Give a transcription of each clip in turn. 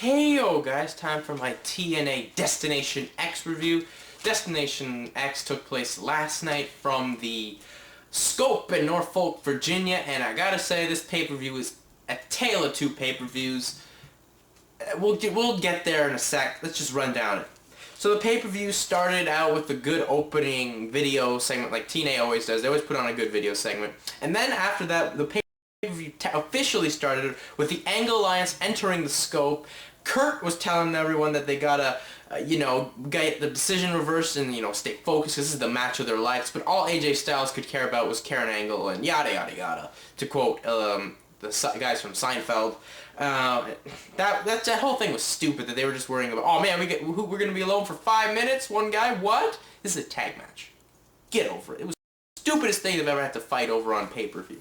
Heyo guys, time for my TNA Destination X review. Destination X took place last night from the Scope in Norfolk, Virginia, and I gotta say this pay-per-view is a tale of two pay-per-views. We'll get there in a sec. Let's just run down it. So the pay-per-view started out with a good opening video segment like TNA always does. They always put on a good video segment. And then after that, the pay-per-view officially started with the Angle Alliance entering the Scope. Kurt was telling everyone that they gotta, get the decision reversed and, stay focused. This is the match of their lives. But all AJ Styles could care about was Karen Angle and yada yada yada. To quote the guys from Seinfeld. That whole thing was stupid. That they were just worrying about. Oh man, we're gonna be alone for 5 minutes. One guy. What? This is a tag match. Get over it. It was the stupidest thing they've ever had to fight over on pay-per-view.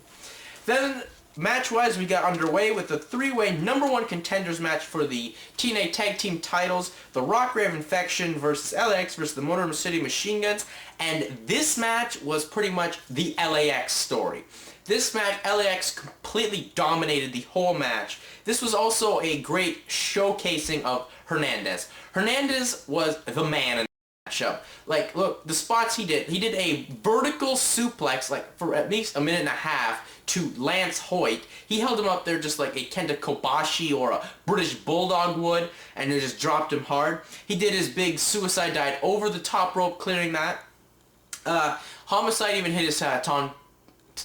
Then, match-wise, we got underway with the three-way #1 contenders match for the TNA Tag Team titles. The Rock Rave Infection versus LAX versus the Motor City Machine Guns. And this match was pretty much the LAX story. This match, LAX completely dominated the whole match. This was also a great showcasing of Hernandez. Hernandez was the man in the matchup. Like, look, the spots he did a vertical suplex, like, for at least a minute and a half to Lance Hoyt. He held him up there just like a Kenta Kobashi or a British Bulldog would, and they just dropped him hard. He did his big suicide dive over the top rope, clearing that. Homicide even hit his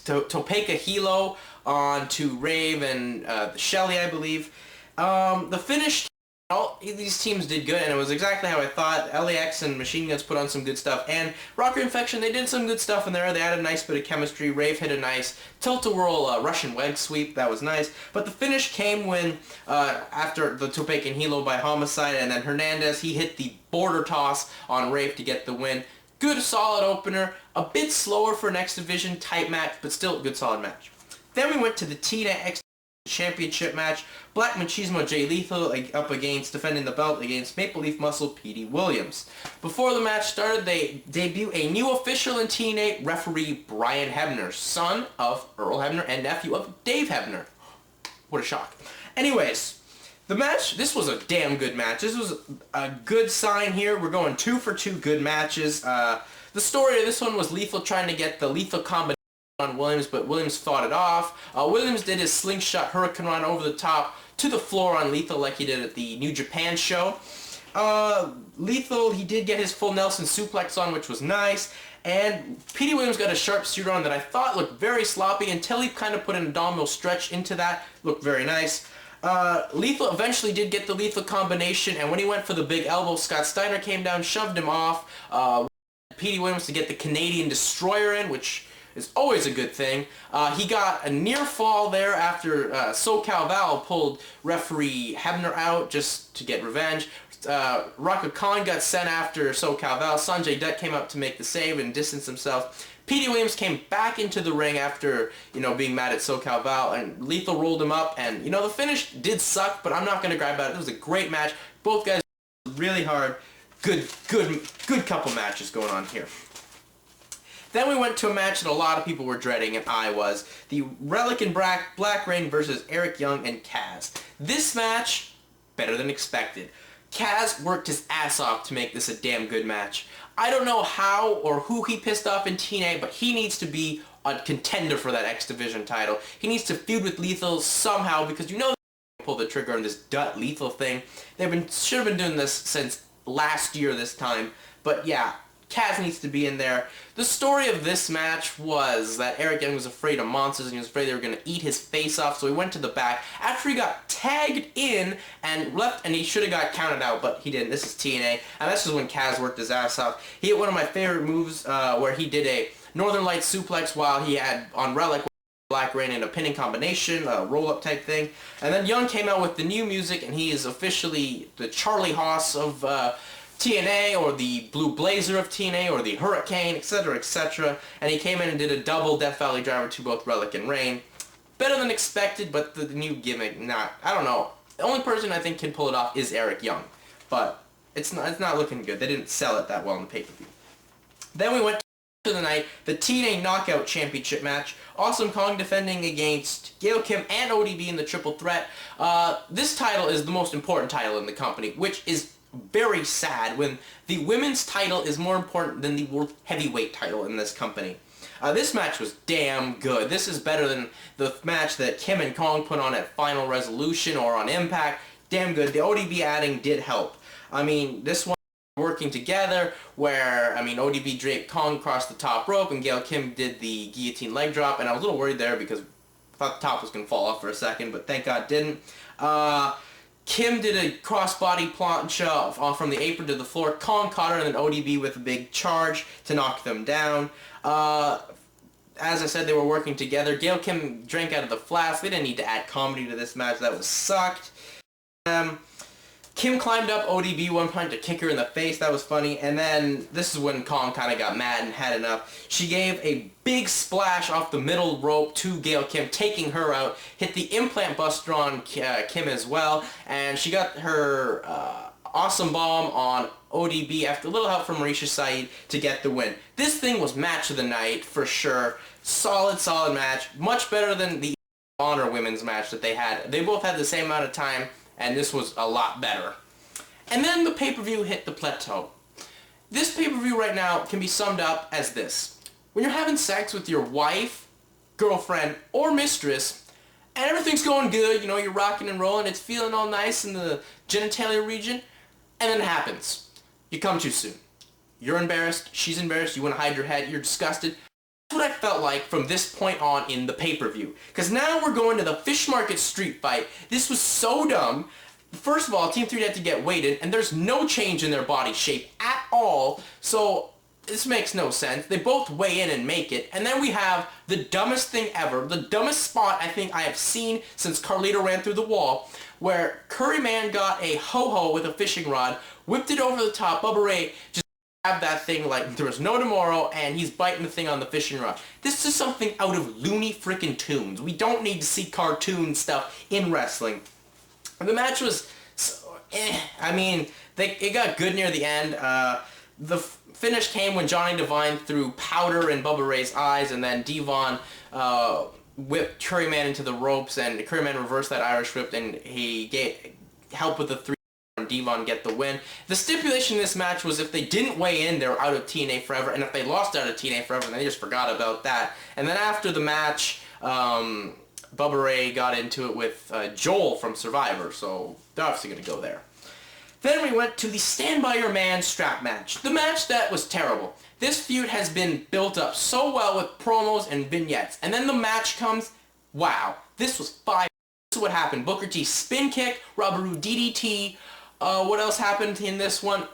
Topeka Hilo onto Rave and Shelly, I believe. The finish, all these teams did good, and it was exactly how I thought. LAX and Machine Guns put on some good stuff, and Rocker Infection, they did some good stuff in there. They had a nice bit of chemistry. Rave hit a nice tilt-a-whirl Russian leg sweep. That was nice. But the finish came when, after the Topeka Hilo by Homicide, and then Hernandez, he hit the border toss on Rave to get the win. Good, solid opener. A bit slower for an X Division type match, but still a good, solid match. Then we went to the TNA X Championship match. Black Machismo Jay Lethal up against, defending the belt against Maple Leaf Muscle Petey Williams. Before the match started, they debut a new official in TNA, referee Brian Hebner, son of Earl Hebner and nephew of Dave Hebner. What a shock. Anyways, the match, this was a damn good match. This was a good sign here. We're going 2 for 2 good matches. The story of this one was Lethal trying to get the lethal combination on Williams, but Williams fought it off. Williams did his slingshot hurricane run over the top to the floor on Lethal like he did at the New Japan show. Lethal, he did get his full Nelson suplex on, which was nice. And Petey Williams got a sharpshooter on that I thought looked very sloppy until he kind of put an abdominal stretch into that. Looked very nice. Lethal eventually did get the lethal combination, and when he went for the big elbow, Scott Steiner came down, shoved him off. Petey Williams to get the Canadian Destroyer in, which is always a good thing. He got a near fall there after SoCal Val pulled referee Hebner out just to get revenge. Rhaka Khan got sent after SoCal Val. Sanjay Dutt came up to make the save and distance himself. Petey Williams came back into the ring after, being mad at SoCal Val, and Lethal rolled him up, and, the finish did suck, but I'm not going to gripe about it. It was a great match. Both guys really hard. Good couple matches going on here. Then we went to a match that a lot of people were dreading, and I was. The Rellik and Black Rain versus Eric Young and Kaz. This match, better than expected. Kaz worked his ass off to make this a damn good match. I don't know how or who he pissed off in TNA, but he needs to be a contender for that X Division title. He needs to feud with Lethal somehow, because they pull the trigger on this Dutt Lethal thing. Should have been doing this since last year this time, but yeah, Kaz needs to be in there. The story of this match was that Eric Young was afraid of monsters and he was afraid they were going to eat his face off, so he went to the back after he got tagged in and left, and he should have got counted out, but he didn't. This is TNA, and this is when Kaz worked his ass off. He hit one of my favorite moves where he did a Northern Lights suplex while he had on Rellik Black Rain in a pinning combination, a roll-up type thing. And then Young came out with the new music, and he is officially the Charlie Haas of TNA, or the Blue Blazer of TNA, or the Hurricane, etc., etc. And he came in and did a double Death Valley driver to both Rellik and Rain. Better than expected, but the new gimmick, I don't know. The only person I think can pull it off is Eric Young. But it's not looking good. They didn't sell it that well in the pay-per-view. Then we went to of the night, the TNA Knockout Championship match. Awesome Kong defending against Gail Kim and ODB in the triple threat. This title is the most important title in the company, which is very sad when the women's title is more important than the world heavyweight title in this company. This match was damn good. This is better than the match that Kim and Kong put on at Final Resolution or on Impact. Damn good. The ODB adding did help. I mean, this one working together where, I mean, ODB draped Kong across the top rope and Gail Kim did the guillotine leg drop, and I was a little worried there because I thought the top was going to fall off for a second, but thank God it didn't. Kim did a crossbody plancha from the apron to the floor. Kong caught her, and then ODB with a big charge to knock them down. As I said, they were working together. Gail Kim drank out of the flask. They didn't need to add comedy to this match. That was sucked. Kim climbed up ODB one point to kick her in the face. That was funny. And then this is when Kong kind of got mad and had enough. She gave a big splash off the middle rope to Gail Kim, taking her out. Hit the implant buster on Kim as well. And she got her awesome bomb on ODB after a little help from Marisha Saeed to get the win. This thing was match of the night for sure. Solid match. Much better than the Honor women's match that they had. They both had the same amount of time, and this was a lot better. And then the pay-per-view hit the plateau. This pay-per-view right now can be summed up as this. When you're having sex with your wife, girlfriend, or mistress, and everything's going good, you know, you're rocking and rolling, it's feeling all nice in the genitalia region, and then it happens. You come too soon. You're embarrassed, she's embarrassed, you want to hide your head, you're disgusted. That's what I felt like from this point on in the pay-per-view. Because now we're going to the Fish Market Street Fight. This was so dumb. First of all, Team 3 had to get weighted, and there's no change in their body shape at all. So this makes no sense. They both weigh in and make it. And then we have the dumbest thing ever, the dumbest spot I think I have seen since Carlito ran through the wall, where Curryman got a ho-ho with a fishing rod, whipped it over the top. Bubba Ray just grabbed that thing like there was no tomorrow, and he's biting the thing on the fishing rod. This is something out of Looney frickin' Tunes. We don't need to see cartoon stuff in wrestling. The match was, I mean, it got good near the end. The finish came when Johnny Devine threw powder in Bubba Ray's eyes, and then Devon whipped Curryman into the ropes, and Curryman reversed that Irish whip, and he helped with the 3 and Devon get the win. The stipulation in this match was if they didn't weigh in, they were out of TNA forever, and if they lost out of TNA forever, then they just forgot about that. And then after the match, Bubba Ray got into it with Joel from Survivor, so they're obviously going to go there. Then we went to the Stand By Your Man strap match. The match that was terrible. This feud has been built up so well with promos and vignettes. And then the match comes, wow, this was fire. This is what happened. Booker T spin kick, Roode DDT. What else happened in this one?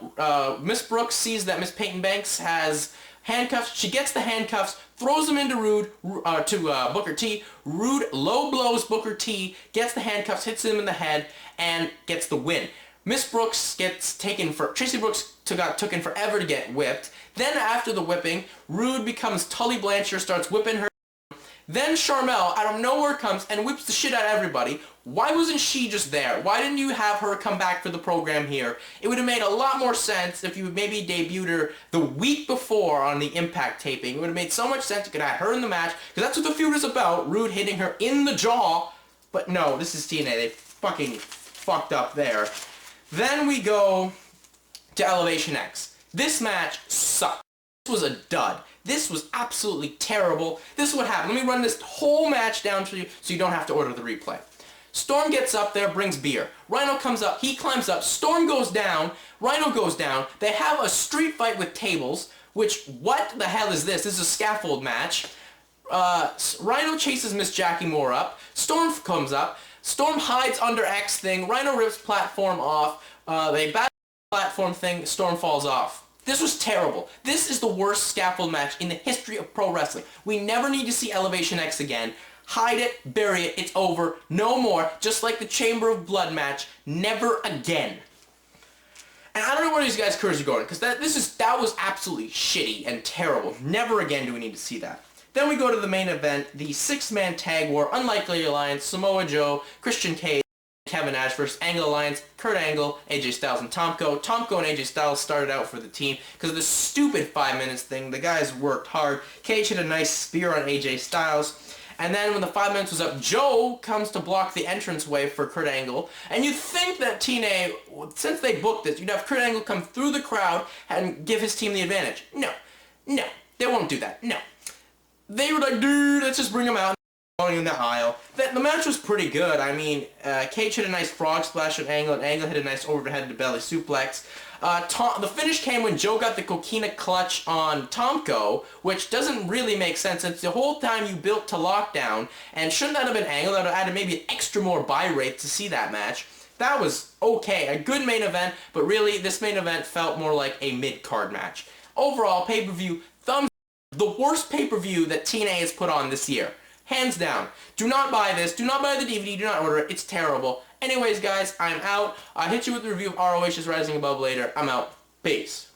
Miss Brooks sees that Miss Peyton Banks has handcuffs. She gets the handcuffs, throws them into Booker T. Roode low blows Booker T, gets the handcuffs, hits him in the head, and gets the win. Miss Brooks gets Tracie Brooks took in forever to get whipped. Then after the whipping, Roode becomes Tully Blanchard, starts whipping her. Then Sharmell out of nowhere comes and whips the shit out of everybody. Why wasn't she just there? Why didn't you have her come back for the program here? It would have made a lot more sense if you maybe debuted her the week before on the Impact taping. It would have made so much sense. You could have her in the match, because that's what the feud is about. Roode hitting her in the jaw. But no, this is TNA. They fucking fucked up there. Then we go to Elevation X. This match sucked. This was a dud. This was absolutely terrible. This is what happened. Let me run this whole match down for you so you don't have to order the replay. Storm gets up there, brings beer. Rhino comes up, he climbs up, Storm goes down, Rhino goes down. They have a street fight with tables, which, what the hell is this? This is a scaffold match. Rhino chases Ms.Jackie more up. Storm comes up. Storm hides under X thing. Rhino rips platform off. They battle the platform thing. Storm falls off. This was terrible. This is the worst scaffold match in the history of pro wrestling. We never need to see Elevation X again. Hide it, bury it, it's over, no more. Just like the Chamber of Blood match, never again. And I don't know where these guys' careers are going, because that was absolutely shitty and terrible. Never again do we need to see that. Then we go to the main event, the 6-man tag war, Unlikley Alliance, Samoa Joe, Christian Cage, Kevin Nash versus Angle Alliance, Kurt Angle, AJ Styles, and Tomko. Tomko and AJ Styles started out for the team because of this stupid 5 minutes thing. The guys worked hard. Cage hit a nice spear on AJ Styles. And then when the 5 minutes was up, Joe comes to block the entranceway for Kurt Angle. And you'd think that TNA, since they booked this, you'd have Kurt Angle come through the crowd and give his team the advantage. No. No. They won't do that. No. They were like, dude, let's just bring him out. Going in the aisle. The match was pretty good. I mean, Cage hit a nice frog splash on Angle, and Angle hit a nice overhead to belly suplex. The finish came when Joe got the coquina clutch on Tomko, which doesn't really make sense. It's the whole time you built to lockdown, and shouldn't that have been Angle? That would have added maybe an extra more buy rate to see that match. That was okay. A good main event, but really, this main event felt more like a mid-card match. Overall, pay-per-view, thumbs up. The worst pay-per-view that TNA has put on this year. Hands down. Do not buy this. Do not buy the DVD. Do not order it. It's terrible. Anyways, guys, I'm out. I'll hit you with a review of ROH's Rising Above later. I'm out. Peace.